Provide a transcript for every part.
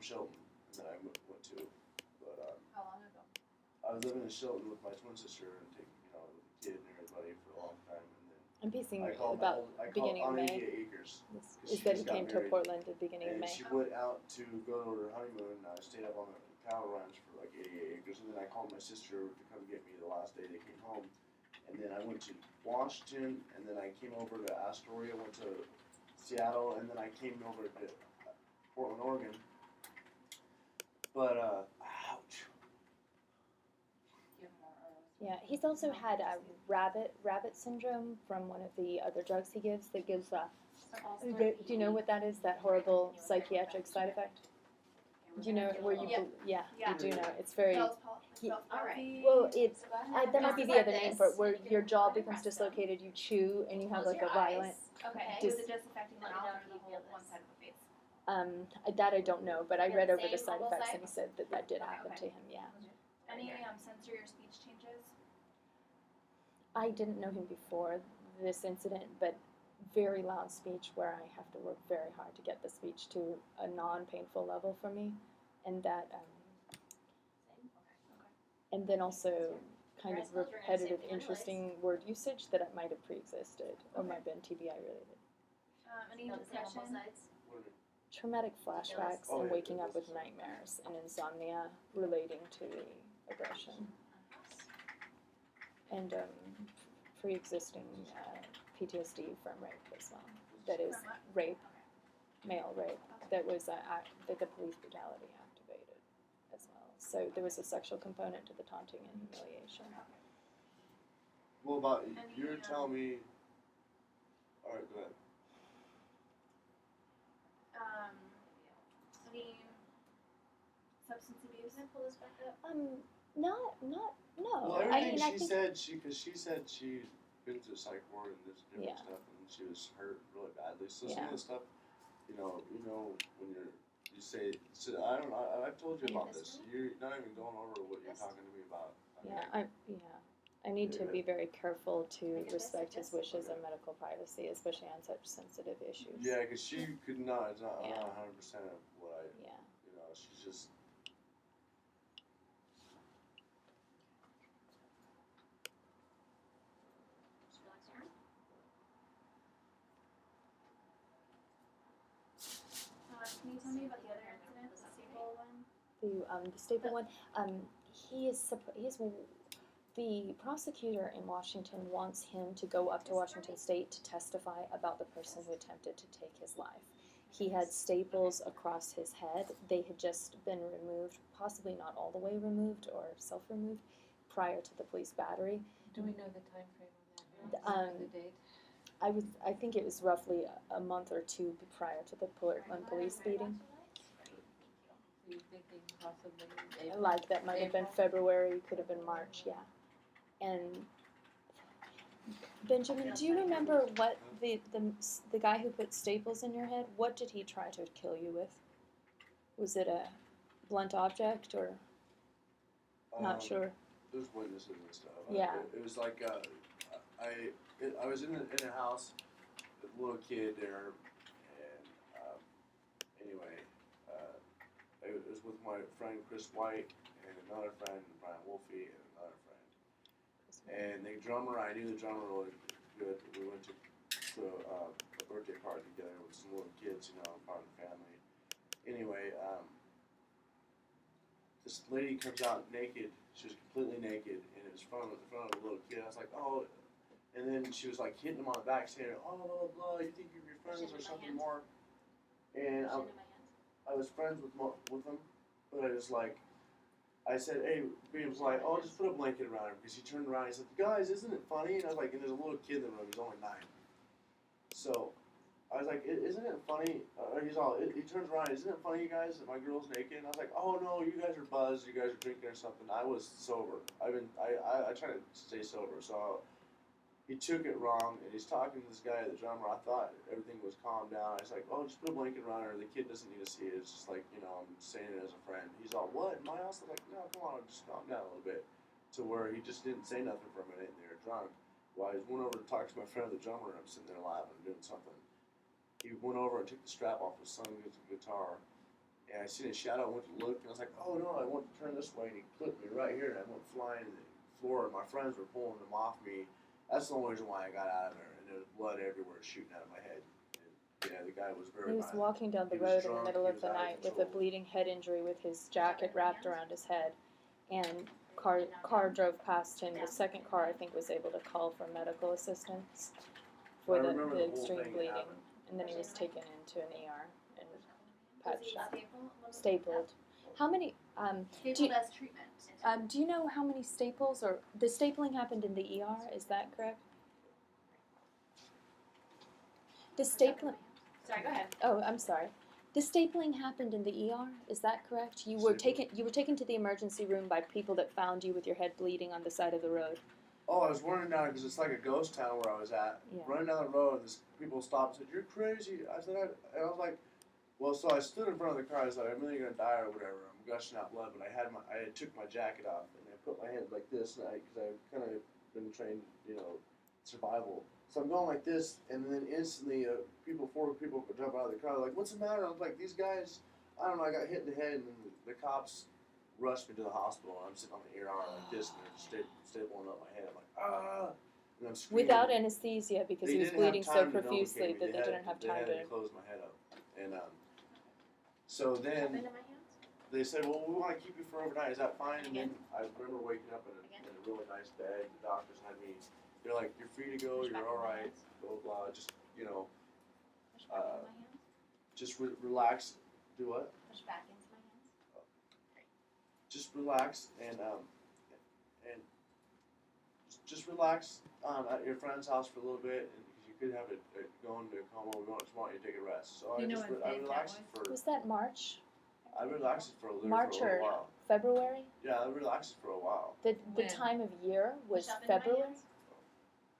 Shelton, and then I went to. But How long ago? I was living in Shelton with my twin sister and taking, with the kid and everybody for a long time, and then I'm guessing I called about beginning of on May. 88 acres. Is that he came to Portland at the beginning of And May? she went out to go to her honeymoon, and I stayed up on the cattle ranch for like 88 acres, and then I called my sister to come get me the last day they came home. And then I went to Washington, and then I came over to Astoria, went to Seattle, and then I came over to Portland, Oregon. But, ouch. Yeah, he's also had a rabbit syndrome from one of the other drugs he gives that gives do you know what that is? That horrible psychiatric side effect? Do you know where you? Yeah, you do know. It's very. Well, it's that might be the other name for it, where your jaw becomes dislocated, you chew, and you have like a violent. Okay. Was it just affecting the mouth or the whole one side of the face? That I don't know, but I read over the side effects, and he said that did happen to him. Yeah. Any sensory or speech changes? I didn't know him before this incident, but very loud speech where I have to work very hard to get the speech to a non-painful level for me, and that, and then also kind of repetitive, interesting word usage that it might have pre-existed or might have been TBI related. Any depression? Traumatic flashbacks and waking up with nightmares and insomnia relating to the aggression. And pre-existing PTSD from rape as well. That is rape, male rape, that was that the police brutality activated as well. So there was a sexual component to the taunting and humiliation. Well, about you're telling me. All right, go ahead. Any substance abuse? Can I pull this back up? No. Well, everything she said she'd been to psych ward and this different stuff, and she was hurt really badly. So some of the stuff, when you say, I've told you about this. You're not even going over what you're talking to me about. I need to be very careful to respect his wishes and medical privacy, especially on such sensitive issues. Yeah, because she could not. It's not 100% of what I. Yeah. She's just. Can you tell me about the other incident, the staple one? The staple one. The prosecutor in Washington wants him to go up to Washington State to testify about the person who attempted to take his life. He had staples across his head. They had just been removed, possibly not all the way removed or self-removed, prior to the police battery. Do we know the time frame on that? The date? I think it was roughly a month or two prior to the Portland police beating. Are you thinking possibly April? Like that might have been February, could have been March, yeah. And Benjamin, do you remember what the guy who put staples in your head, what did he try to kill you with? Was it a blunt object or not sure? There's witnesses and stuff. Yeah. It was like I was in a house with a little kid there, and anyway, I was with my friend Chris White and another friend Brian Wolfe and another friend. And the drummer, I knew the drummer really good. We went to a birthday party together with some little kids, part of the family. Anyway, this lady comes out naked. She was completely naked, and it was in front of a little kid. I was like, oh. And then she was like hitting him on the back, saying, oh, blah, blah, blah, you think you're your friends or something more. And I was friends with him, but I said, hey, being polite, oh, just put a blanket around him. Because he turned around and he said, guys, isn't it funny? And I was like, and there's a little kid in the room, he's only 9. So I was like, isn't it funny? He turns around, isn't it funny, you guys, that my girl's naked? And I was like, oh no, you guys are buzzed, you guys are drinking or something. I was sober. I try to stay sober. So he took it wrong, and he's talking to this guy, the drummer. I thought everything was calmed down. I was like, oh, just put a blanket around her. The kid doesn't need to see it. It's just like, I'm saying it as a friend. He's all, what, in my house? I was like, no, come on, just calm down a little bit. To where he just didn't say nothing for a minute, and they were drunk. Well, I went over to talk to my friend, the drummer, and I'm sitting there laughing, doing something. He went over and took the strap off his son's guitar, and I seen a shadow. I went to look, and I was like, oh no, I want to turn this way, and he clipped me right here, and I went flying to the floor, and my friends were pulling them off me. That's the only reason why I got out of there, and there was blood everywhere shooting out of my head. And, yeah, the guy was very He was violent. walking down the He was road in the drunk, middle he of was the out of night with a control. bleeding head injury with his jacket wrapped around his head, and car drove past him. The second car, I think, was able to call for medical assistance for I the remember the whole extreme thing bleeding, happened. and then he was taken into an ER and Was he patched up, stapled? stapled. How many? Stapled as treatment. Do you know how many staples, or the stapling happened in the ER? Is that correct? The stapling. Sorry, go ahead. Oh, I'm sorry. The stapling happened in the ER. Is that correct? You were taken to the emergency room by people that found you with your head bleeding on the side of the road. Oh, I was running down because it's like a ghost town where I was at. Yeah. Running down the road, and this people stopped and said, "You're crazy." I said, and I was like, well, so I stood in front of the car. I was like, I'm really gonna die or whatever. I'm gushing out blood, but I took my jacket off and I put my head like this, because I've kind of been trained, survival. So I'm going like this, and then instantly, four people jump out of the car. They're like, what's the matter? I was like, these guys, I don't know. I got hit in the head, and then the cops rushed me to the hospital. And I'm sitting on the ER like this, and they're stapling up my head. I'm like, ah, and I'm screaming. Without anesthesia, because he was didn't have bleeding so time to profusely Novocaine me. that they didn't have time They had to. to close my head up, and so then Into my hands? they said, well, we want to keep you for overnight. Is that fine? And Again? then I remember waking up in a really nice bed. The doctors had me. They're like, you're free to go. Push You're back all into my right. hands. Blah blah blah. Just Push back into my hands? just relax. Do what? Push back into my hands? Just relax and just relax at your friend's house for a little bit, and because you could have it going to a coma. We just want you to take a rest. So You I know just what I date that relaxed was? for Was that March? I relaxed for a little March for a or while. February? Yeah, I relaxed for a while. The When? time of year was Push up into my February. hands?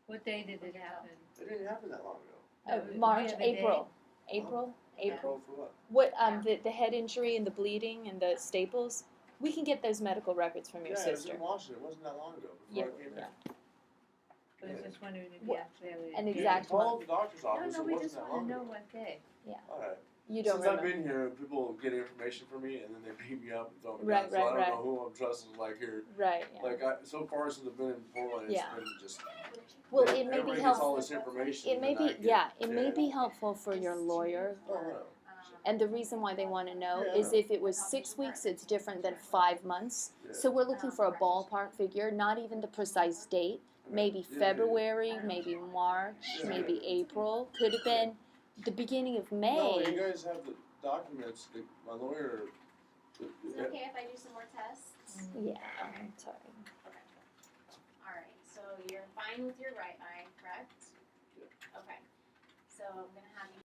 What day did it happen? It didn't happen that long ago. No, do you March, have a date? April, April. April for what? What the head injury and the bleeding and the staples? We can get those medical records from your Yeah, it was sister. in Washington. It wasn't that long ago. Before I came Yeah. I was just wondering if you What- actually have a an date. exact Call month. the doctor's No, office. no, It we wasn't just that want long to know ago. what day. All right. You don't Since remember. I've been here, people get information from me and then they beat me up and throw me Right, down. So right, I don't right. know who I'm trusting. Like here, Right. Yeah. like so far since I've been in Portland, it's Yeah. been just. Well, it may be everybody gets all helpful. this information. It may and then be I get- it may be helpful for your lawyer. Oh, no. And the reason why they want to know Yeah. is if it was 6 weeks, it's different than 5 months. Yeah. So we're looking for a ballpark figure, not even the precise date. Maybe Yeah, yeah. February, maybe March, Yeah. maybe April. Could have been the beginning of No, May. you guys have the documents. My lawyer. Is it okay if I do some more tests? Yeah, I'm sorry. Alright, so you're fine with your right eye, correct? Yeah. Okay, so I'm gonna have you